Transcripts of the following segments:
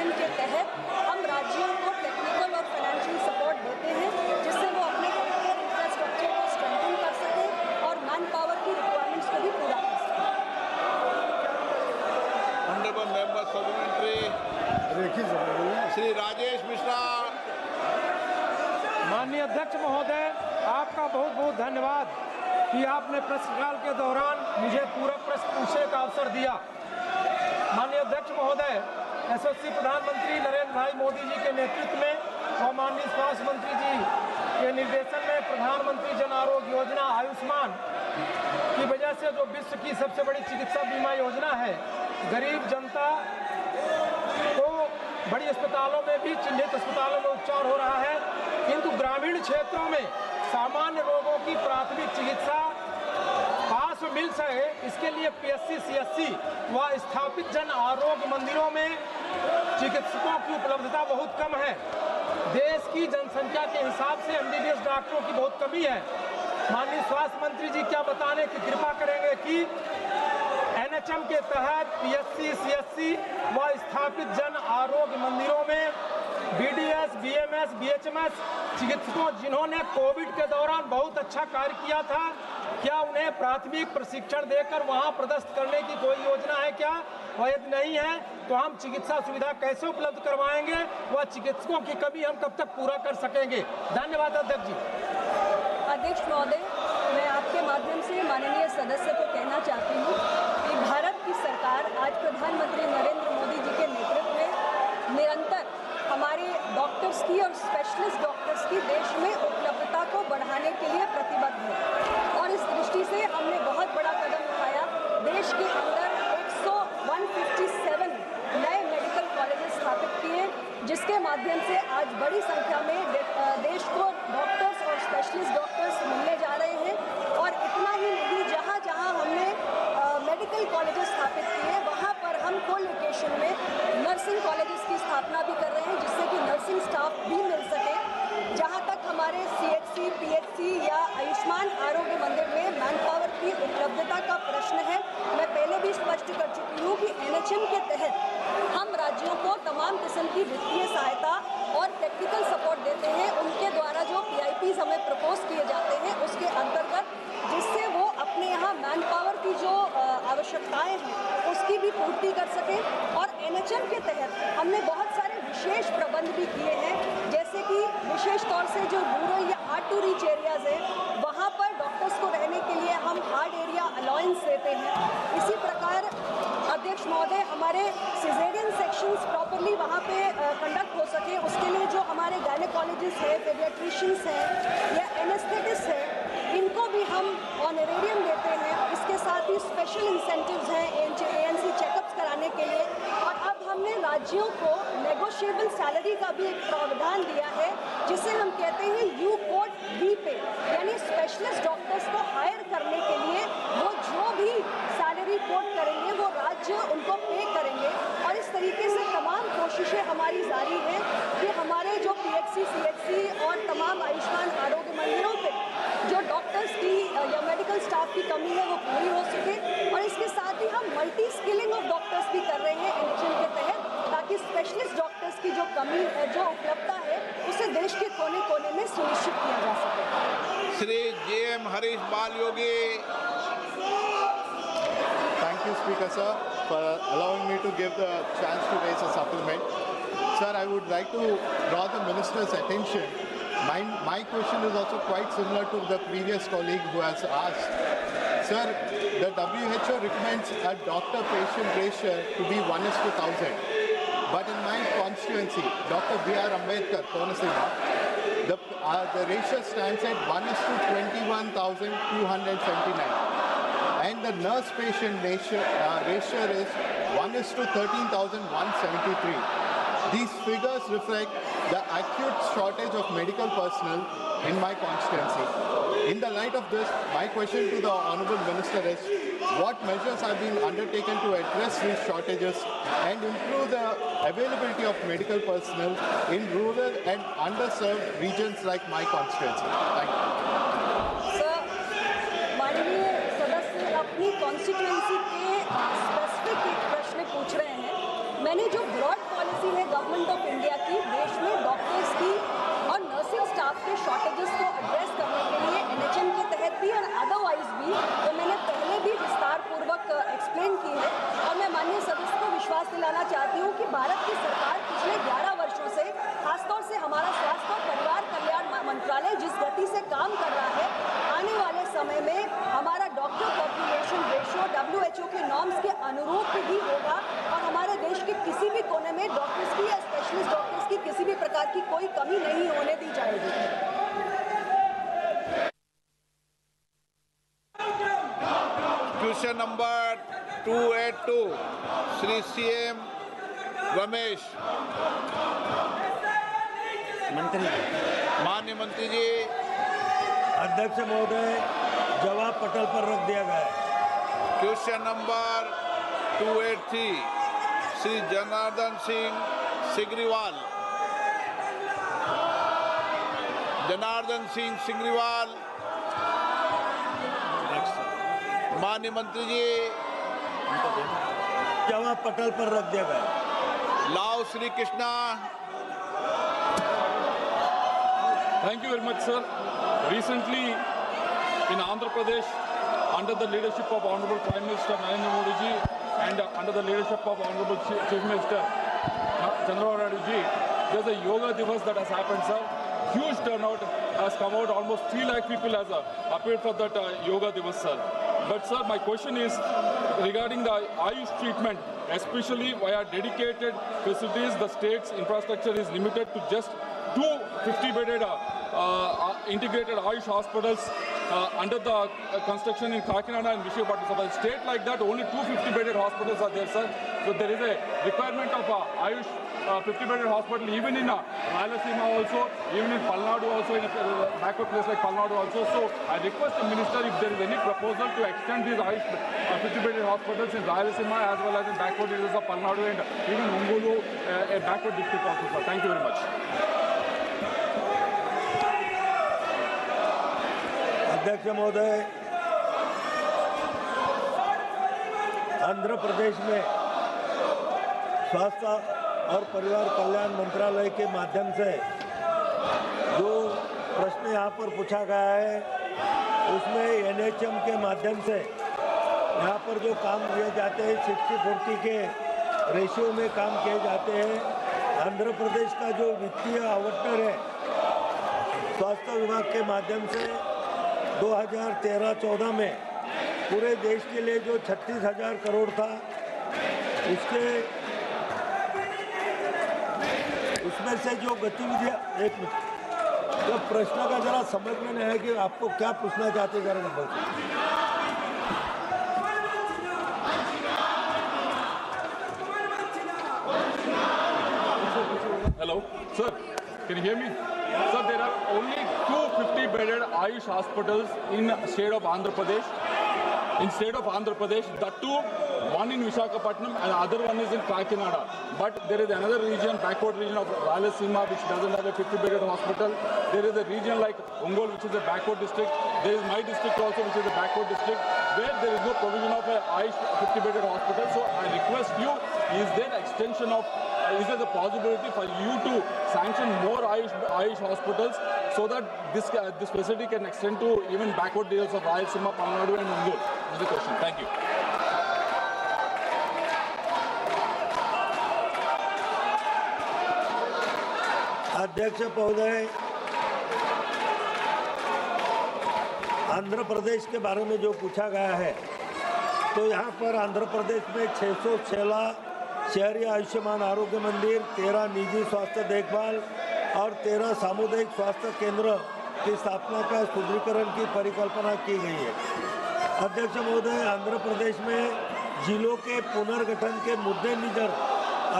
NHM के तहत हम राज्यों को टेक्निकल और फाइनेंशियल सपोर्ट देते हैं, जिससे वो अपने हेल्थ केयर इंफ्रास्ट्रक्चर को स्ट्रेंथन कर सकें और मैन पावर की रिक्वायरमेंट्स को भी पूरा कर सकें। Honourable member supplementary Shri Rajesh Mishra. माननीय अध्यक्ष महोदय, आपका बहुत बहुत धन्यवाद कि आपने प्रश्नकाल के दौरान मुझे पूरा प्रश्न पूछने का अवसर दिया। माननीय अध्यक्ष महोदय, यशस्वी प्रधानमंत्री नरेंद्र भाई मोदी जी के नेतृत्व में और माननीय स्वास्थ्य मंत्री जी के निर्देशन में प्रधानमंत्री जन आरोग्य योजना आयुष्मान की वजह से जो विश्व की सबसे बड़ी चिकित्सा बीमा योजना है, गरीब जनता को बड़ी अस्पतालों में भी, चिन्हित अस्पतालों में उपचार हो रहा है, किंतु ग्रामीण क्षेत्रों में सामान्य रोगों की प्राथमिक चिकित्सा पास में मिल सके, इसके लिए पीएचसी, सीएचसी व स्थापित जन आरोग्य मंदिरों में चिकित्सकों की उपलब्धता बहुत कम है। देश की जनसंख्या के हिसाब से एमबीबीएस डॉक्टरों की बहुत कमी है। माननीय स्वास्थ्य मंत्री जी क्या बताने की कृपा करेंगे कि एनएचएम के तहत पीएचसी, सीएचसी व स्थापित जन आरोग्य मंदिरों में बीडीएस, बीएमएस, बीएचएमएस चिकित्सकों जिन्होंने कोविड के दौरान बहुत अच्छा कार्य किया था, क्या उन्हें प्राथमिक प्रशिक्षण देकर वहां पदस्थ करने की कोई योजना है क्या? और यदि नहीं है तो हम चिकित्सा सुविधा कैसे उपलब्ध करवाएंगे? वह चिकित्सकों की कमी हम कब तक पूरा कर सकेंगे? धन्यवाद अध्यक्ष जी। अध्यक्ष महोदय, मैं आपके माध्यम से माननीय सदस्य को कहना चाहती हूँ कि भारत की सरकार आज प्रधानमंत्री नरेंद्र मोदी जी के नेतृत्व में निरंतर हमारे डॉक्टर्स की और स्पेशलिस्ट डॉक्टर्स की देश में उपलब्धता को बढ़ाने के लिए प्रतिबद्ध है और इस दृष्टि से हमने बहुत बड़ा कदम उठाया। देश के अंदर 157 नए मेडिकल कॉलेजेस स्थापित किए, जिसके माध्यम से आज बड़ी संख्या में देश को डॉक्टर्स और स्पेशलिस्ट डॉक्टर्स मिलने जा रहे हैं। और इतना ही नहीं, जहाँ जहाँ हमने मेडिकल कॉलेजेस स्थापित किए, वहाँ पर हम को-लोकेशन में नर्सिंग कॉलेजेस की स्थापना भी कर रहे हैं, जिससे कि नर्सिंग स्टाफ भी मिल सके। जहाँ तक हमारे सीएचसी, पीएचसी या आयुष्मान आरोग्य मंदिर में मैन पावर की उपलब्धता का प्रश्न है, मैं पहले भी स्पष्ट कर चुकी हूँ कि एनएचएम के तहत हम राज्यों को तमाम किस्म की वित्तीय सहायता और टेक्निकल सपोर्ट देते हैं। उनके द्वारा जो पीआईपीज हमें प्रपोज किए जाते हैं उसके अंतर्गत, जिससे वो अपने यहाँ मैन पावर की जो आवश्यकताएं हैं उसकी भी पूर्ति कर सकें। और एनएचएम के तहत हमने बहुत सारे विशेष प्रबंध भी किए हैं, जैसे कि विशेष तौर से जो रूरल या हार्ड टू रीच एरियाज है, वहाँ पर डॉक्टर्स को रहने के लिए हम हार्ड एरिया अलाउंस देते हैं। इसी प्रकार अध्यक्ष महोदय, हमारे सिजेरियन सेक्शंस प्रॉपरली वहाँ पे कंडक्ट हो सके, उसके लिए जो हमारे गायनेकोलॉजिस्ट हैं, पेडियाट्रिशियंस हैं या एनेस्थेटिस्ट हैं, इनको भी हम ऑनरेरियम देते हैं। इसके साथ ही स्पेशल इंसेंटिव्स हैं एएनसी चेकअप्स कराने के लिए। और अब हमने राज्यों को नेगोशिएबल सैलरी का भी एक प्रावधान दिया है, जिसे हम कहते हैं यू कोड वी पे, यानी स्पेशलिस्ट डॉक्टर्स को हायर करने के लिए वो जो भी सैलरी कोड करेंगे वो राज्य उनको पे करेंगे। और इस तरीके से तमाम कोशिशें हमारी जारी हैं कि हमारे जो पीएचसी, सीएचसी और तमाम आयुष्मान आरोग्य मंदिरों पे जो डॉक्टर्स की या मेडिकल स्टाफ की कमी है वो पूरी हो सके। और इसके साथ ही हम मल्टी स्किलिंग ऑफ डॉक्टर्स भी कर रहे हैं एनएचएम के तहत, ताकि स्पेशलिस्ट डॉक्टर्स की जो कमी है, जो उपलब्धता है, उसे देश के कोने कोने में सुनिश्चित किया जा सके। श्री जेएम हरीश बाल योगी। Thank you, Speaker sir, for allowing me to give the chance to raise a supplement. Sir, I would like to draw the Minister's attention. My question is also quite similar to the previous colleague who has asked. Sir, the WHO recommends a doctor-patient ratio to be 1:1000. But in my constituency, Dr. B.R. Ambedkar, Konaseema, the ratio stands at 1:21,279. And the nurse-patient ratio is 1:13,173. These figures reflect the acute shortage of medical personnel in my constituency. In the light of this, my question to the Honourable Minister is, what measures have been undertaken to address these shortages and improve the availability of medical personnel in rural and underserved regions like my constituency? Thank you. अपनी constituency के specific एक प्रश्न पूछ रहे हैं। मैंने जो broad policy policy है गवर्नमेंट ऑफ इंडिया की देश में डॉक्टर्स की और नर्सिंग स्टाफ के शॉर्टेजेस को एड्रेस करने के लिए NHM के तहत भी और अदरवाइज भी, तो मैंने पहले भी विस्तार पूर्वक एक्सप्लेन की है। और मैं माननीय सदस्य को विश्वास दिलाना चाहती हूँ कि भारत की सरकार पिछले 11 वर्षों से, खासतौर से हमारा स्वास्थ्य और परिवार कल्याण मंत्रालय जिस गति से काम कर रहा है, आने वाले समय में हमारा डॉक्टर पॉपुलेशन रेशियो WHO के नॉर्म्स के अनुरूप ही होगा और हमारे देश के किसी भी कोने में डॉक्टर्स की या स्पेशलिस्ट डॉक्टर्स की किसी भी प्रकार की कोई कमी नहीं होने दी जाएगी। Question number 282 Shri CM Ramesh. मंत्री, माननीय मंत्री जी। अध्यक्ष महोदय, जवाब पटल पर रख दिया गया है। Question number 283 Shri Janardan Singh Sigriwal. जनार्दन सिंह सिग्रीवाल। माननीय मंत्री जी। जवाब पटल पर रख दिया गया है। लाओ Shri Krishna. Thank you very much, sir. Recently, in Andhra Pradesh, under the leadership of Honorable Prime Minister Narendra Modi ji and under the leadership of Honorable Chief Minister Chandrababu Naidu ji, there's a Yoga Divas that has happened, sir. Huge turnout has come out. Almost 3 lakh people has appeared for that Yoga Divas, sir. But, sir, my question is regarding the Ayush treatment, especially via dedicated facilities. The state's infrastructure is limited to just 2 50-bedded integrated Ayush hospitals under the construction in Kakinada and Visakhapatnam. So, for a state like that, only 2 50-bedded hospitals are there, sir. So, there is a requirement of Ayush 50-bedded hospital even in Rayalaseema also, even in Palnadu also, in a backward place like Palnadu also. So, I request the minister if there is any proposal to extend these Ayush 50-bedded hospitals in Rayalaseema as well as in backward areas of Palnadu and even Ongolu, a backward district also, sir. Thank you very much. अध्यक्ष महोदय, आंध्र प्रदेश में स्वास्थ्य और परिवार कल्याण मंत्रालय के माध्यम से जो प्रश्न यहाँ पर पूछा गया है उसमें NHM के माध्यम से यहाँ पर जो काम किए जाते हैं 60-40 के रेशियो में काम किए जाते हैं। आंध्र प्रदेश का जो वित्तीय आवंटन है स्वास्थ्य विभाग के माध्यम से 2013-14 में पूरे देश के लिए जो 36,000 करोड़ था उसमें से जो गतिविधियाँ, एक मिनट, जो प्रश्न का जरा समझ में नहीं है कि आपको क्या पूछना चाहते हैं, जरा बोलिए। Hello, sir. Can you hear me? Sir, there are only 2 50-bedded Ayush hospitals in state of Andhra Pradesh. In state of Andhra Pradesh, that too, one in Visakhapatnam and the other one is in Kakinada. But there is another region, backward region of Rayalaseema, which doesn't have a 50-bedded hospital. There is a region like Ongol, which is a backward district. There is my district also, which is a backward district, where there is no provision of a Ayush 50-bedded hospital. So I request you, is there extension of is there the possibility for you to sanction more Ayush hospitals so that this facility can extend to even backward areas of Rayalaseema, Palnadu and Ongol? This is the question. Thank you. अध्यक्ष महोदय, आंध्र प्रदेश के बारे में जो पूछा गया है तो यहाँ पर आंध्र प्रदेश में 616 शहरी आयुष्मान आरोग्य मंदिर, 13 निजी स्वास्थ्य देखभाल और 13 सामुदायिक स्वास्थ्य केंद्र की स्थापना का सुदृढ़ीकरण की परिकल्पना की गई है। अध्यक्ष महोदय, आंध्र प्रदेश में जिलों के पुनर्गठन के मुद्दे निधर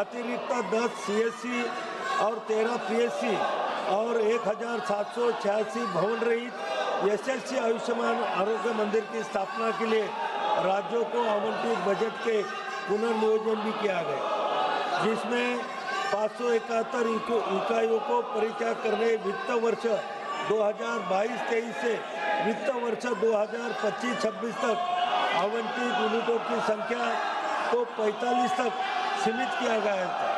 अतिरिक्त 10 CSC और 13 PSC और 1786 भवन रहित SSC आयुष्मान आरोग्य मंदिर की स्थापना के लिए राज्यों को आवंटित बजट के पुनर्नियोजन भी किया गया, जिसमें 571 इकाइयों को परित्याग करने वित्त वर्ष 2022-23 से वित्त वर्ष 2025-26 तक आवंटित यूनिटों की संख्या को 45 तक सीमित किया गया था।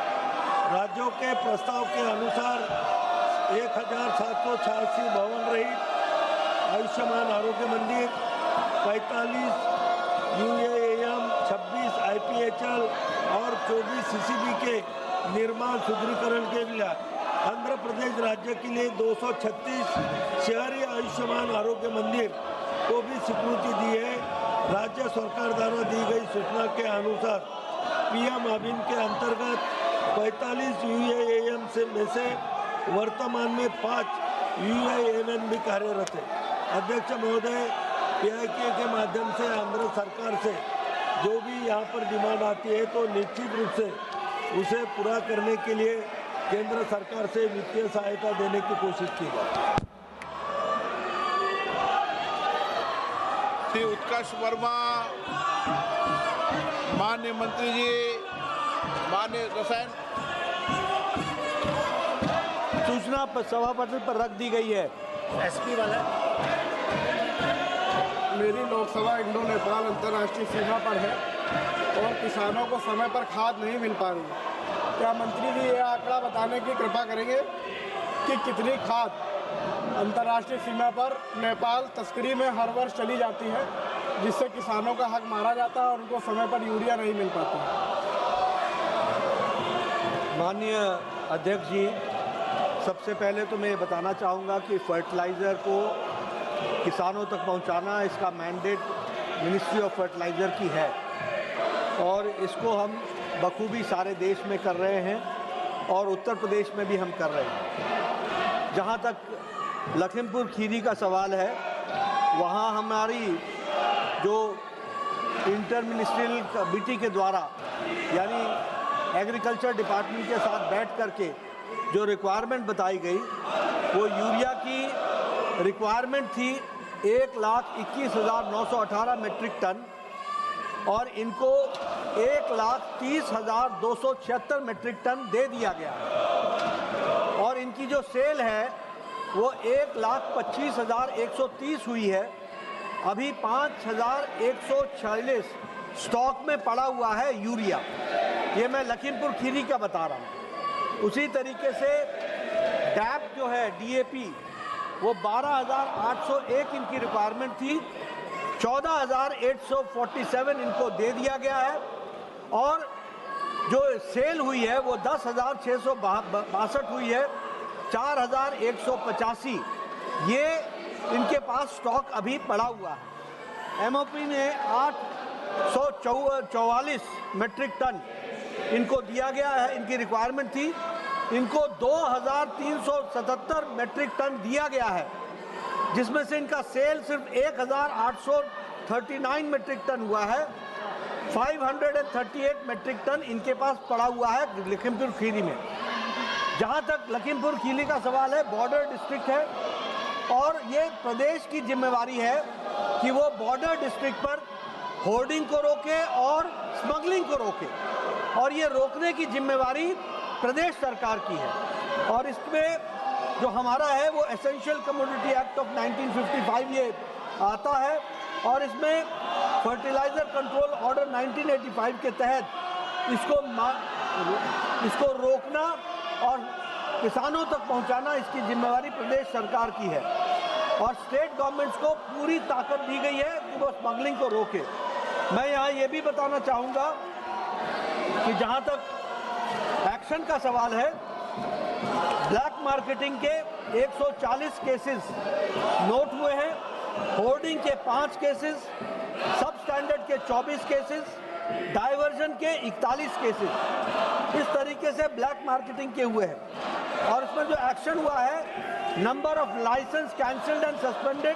राज्यों के प्रस्ताव के अनुसार 1786 भवन रहित आयुष्मान आरोग्य मंदिर, 45 UAAM, 26 IPHL और 24 CCB के निर्माण सुदृढ़ीकरण के लिए आंध्र प्रदेश राज्य के लिए 236 शहरी आयुष्मान आरोग्य मंदिर को भी स्वीकृति दी है। राज्य सरकार द्वारा दी गई सूचना के अनुसार PM अभियान के अंतर्गत 45 UAAM में से वर्तमान में 5 UAAM भी कार्यरत है। अध्यक्ष महोदय, PIK के माध्यम से आंध्र सरकार से जो भी यहाँ पर डिमांड आती है तो निश्चित रूप से उसे पूरा करने के लिए केंद्र सरकार से वित्तीय सहायता देने की कोशिश की जाए। श्री उत्कर्ष वर्मा, माननीय मंत्री जी, माननीय रसायन। सूचना सभापति पर रख दी गई है। SP वाला मेरी लोकसभा इंडो नेपाल अंतर्राष्ट्रीय सीमा पर है और किसानों को समय पर खाद नहीं मिल पा रही। क्या मंत्री जी ये आंकड़ा बताने की कृपा करेंगे कि कितनी खाद अंतर्राष्ट्रीय सीमा पर नेपाल तस्करी में हर वर्ष चली जाती है, जिससे किसानों का हक मारा जाता है और उनको समय पर यूरिया नहीं मिल पाता? माननीय अध्यक्ष जी, सबसे पहले तो मैं ये बताना चाहूँगा कि फर्टिलाइज़र को किसानों तक पहुँचाना इसका मैंडेट मिनिस्ट्री ऑफ फर्टिलाइज़र की है और इसको हम बखूबी सारे देश में कर रहे हैं और उत्तर प्रदेश में भी हम कर रहे हैं। जहाँ तक लखीमपुर खीरी का सवाल है, वहाँ हमारी जो इंटर मिनिस्ट्रियल कमेटी के द्वारा यानी एग्रीकल्चर डिपार्टमेंट के साथ बैठ करके जो रिक्वायरमेंट बताई गई, वो यूरिया की रिक्वायरमेंट थी 1,21,918 मेट्रिक टन और इनको 1,30,276 मेट्रिक टन दे दिया गया है और इनकी जो सेल है वो 1,25,130 हुई है। अभी 5,146 स्टॉक में पड़ा हुआ है यूरिया। ये मैं लखीमपुर खीरी का बता रहा हूँ। उसी तरीके से डैप जो है DAP वो 12,801 इनकी रिक्वायरमेंट थी, 14,847 इनको दे दिया गया है और जो सेल हुई है वो 10,662 हुई है, 4,185 ये इनके पास स्टॉक अभी पड़ा हुआ है। MOP ने 844 मेट्रिक टन इनको दिया गया है, इनकी रिक्वायरमेंट थी। इनको 2,377 मेट्रिक टन दिया गया है, जिसमें से इनका सेल सिर्फ 1,839 मेट्रिक टन हुआ है। 538 मेट्रिक टन इनके पास पड़ा हुआ है लखीमपुर खीरी में। जहां तक लखीमपुर खीरी का सवाल है, बॉर्डर डिस्ट्रिक्ट है और ये प्रदेश की जिम्मेवारी है कि वो बॉर्डर डिस्ट्रिक्ट पर होर्डिंग को रोके और स्मगलिंग को रोके और ये रोकने की जिम्मेवारी प्रदेश सरकार की है। और इसमें जो हमारा है वो एसेंशियल कमोडिटी एक्ट ऑफ 1955 ये आता है और इसमें फर्टिलाइज़र कंट्रोल ऑर्डर 1985 के तहत इसको रोकना और किसानों तक पहुंचाना इसकी जिम्मेवारी प्रदेश सरकार की है और स्टेट गवर्नमेंट्स को पूरी ताकत दी गई है कि वो स्मगलिंग को रोके। मैं यहाँ ये भी बताना चाहूँगा कि जहाँ तक एक्शन का सवाल है, ब्लैक मार्केटिंग के 140 केसेस नोट हुए हैं, होर्डिंग के 5 केसेस, सब स्टैंडर्ड के 24 केसेस, डाइवर्जन के 41 केसेस इस तरीके से ब्लैक मार्केटिंग के हुए हैं। और इसमें जो एक्शन हुआ है, number of license cancelled and suspended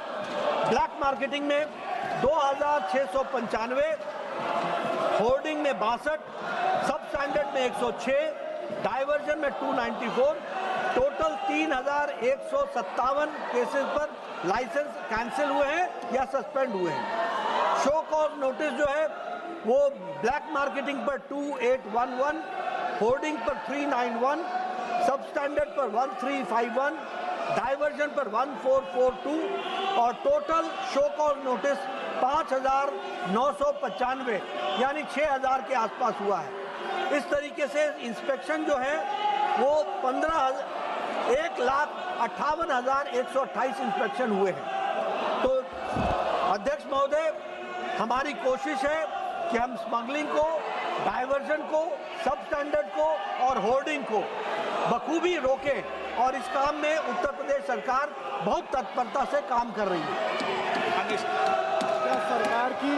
black marketing में 2,695, होर्डिंग में 62, सब स्टैंडर्ड में 106, डाइवर्जन में 294, टोटल 3,157 केसेस पर लाइसेंस कैंसिल हुए हैं या सस्पेंड हुए हैं। शो कॉज नोटिस जो है वो ब्लैक मार्केटिंग पर 2811, होर्डिंग पर 391, सब स्टैंडर्ड पर 1351, डाइवर्जन पर 1442 और टोटल शो कॉज नोटिस 5,995 यानी 6,000 के आसपास हुआ है। इस तरीके से इंस्पेक्शन जो है वो 1,58,128 इंस्पेक्शन हुए हैं। तो अध्यक्ष महोदय, हमारी कोशिश है कि हम स्मगलिंग को, डाइवर्जन को, सब स्टैंडर्ड को और होर्डिंग को बखूबी रोकें, और इस काम में उत्तर प्रदेश सरकार बहुत तत्परता से काम कर रही है। क्या सरकार की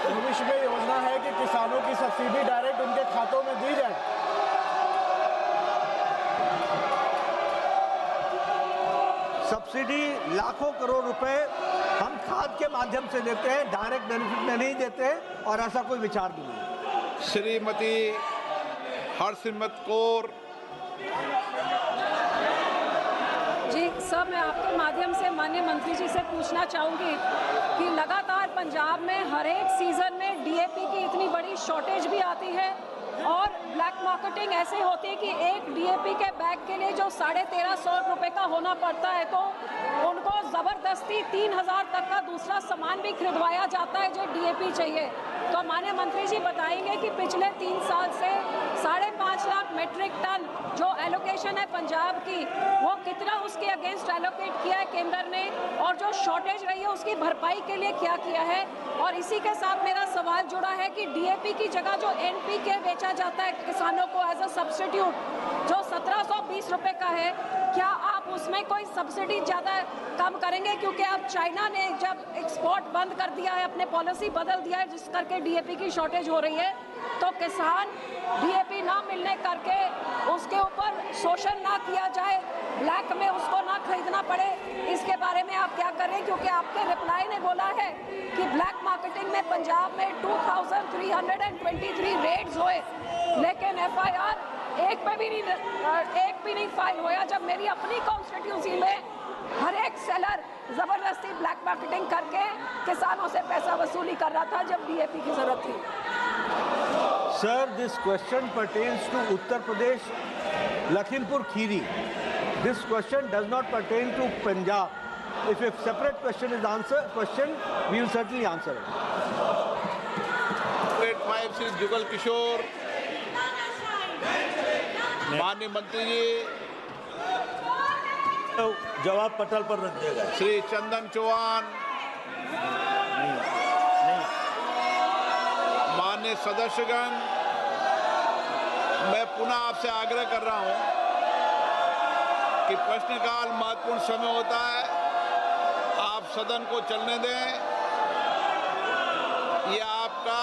भविष्य में योजना है कि किसानों की सब्सिडी डायरेक्ट उनके खातों में दी जाए? सब्सिडी लाखों करोड़ रुपए हम खाद के माध्यम से देते हैं, डायरेक्ट बेनिफिट में नहीं देते हैं, और ऐसा कोई विचार भी नहीं। श्रीमती हरसिमरत कौर। जी सर, मैं आपके माध्यम से माननीय मंत्री जी से पूछना चाहूँगी कि लगातार पंजाब में हर एक सीज़न में डीएपी की इतनी बड़ी शॉर्टेज भी आती है और ब्लैक मार्केटिंग ऐसे होती है कि एक डीएपी के बैग के लिए जो 1350 रुपये का होना पड़ता है, तो उनको ज़बरदस्ती 3000 तक का दूसरा सामान भी खरीदवाया जाता है जो डीएपी चाहिए। तो माननीय मंत्री जी बताएंगे कि पिछले 3 साल से 5.5 लाख मेट्रिक टन जो एलोकेशन है पंजाब की, वो कितना उसके अगेंस्ट एलोकेट किया है केंद्र ने, और जो शॉर्टेज रही है उसकी भरपाई के लिए क्या किया है। और इसी के साथ मेरा सवाल जुड़ा है कि डीएपी की जगह जो एनपीके बेचा जाता है किसानों को एज अ सब्स्टिट्यूट, जो 1720 रुपये का है, क्या आप उसमें कोई सब्सिडी ज़्यादा कम करेंगे? क्योंकि अब चाइना ने जब एक्सपोर्ट बंद कर दिया है, अपने पॉलिसी बदल दिया है, जिस करके डीएपी की शॉर्टेज हो रही है, तो किसान डीएपी ना मिलने करके उसके ऊपर शोषण ना किया जाए, ब्लैक में उसको ना खरीदना पड़े, इसके बारे में आप क्या करें? क्योंकि आपके रिप्लाई ने बोला है कि ब्लैक मार्केटिंग में पंजाब में 2323 रेड्स हुए, लेकिन एफआईआर एक भी नहीं फाइल हुआ, जब मेरी अपनी कॉन्स्टिट्यूंसी में हर एक सेलर जबरदस्ती ब्लैक मार्केटिंग करके किसानों से पैसा वसूली कर रहा था जब डीएपी की जरूरत थी। Sir, this question pertains to Uttar Pradesh, Lakhimpur Kheri. This question does not pertain to Punjab. If a separate question is we will certainly answer it. 85 Shri Jugal Kishore. माननीय मंत्री जी, तो जवाब पटल पर रख देगा। श्री चंदन चौहान। माननीय सदस्यगण, मैं पुनः आपसे आग्रह कर रहा हूं कि प्रश्नकाल महत्वपूर्ण समय होता है, आप सदन को चलने दें। ये आपका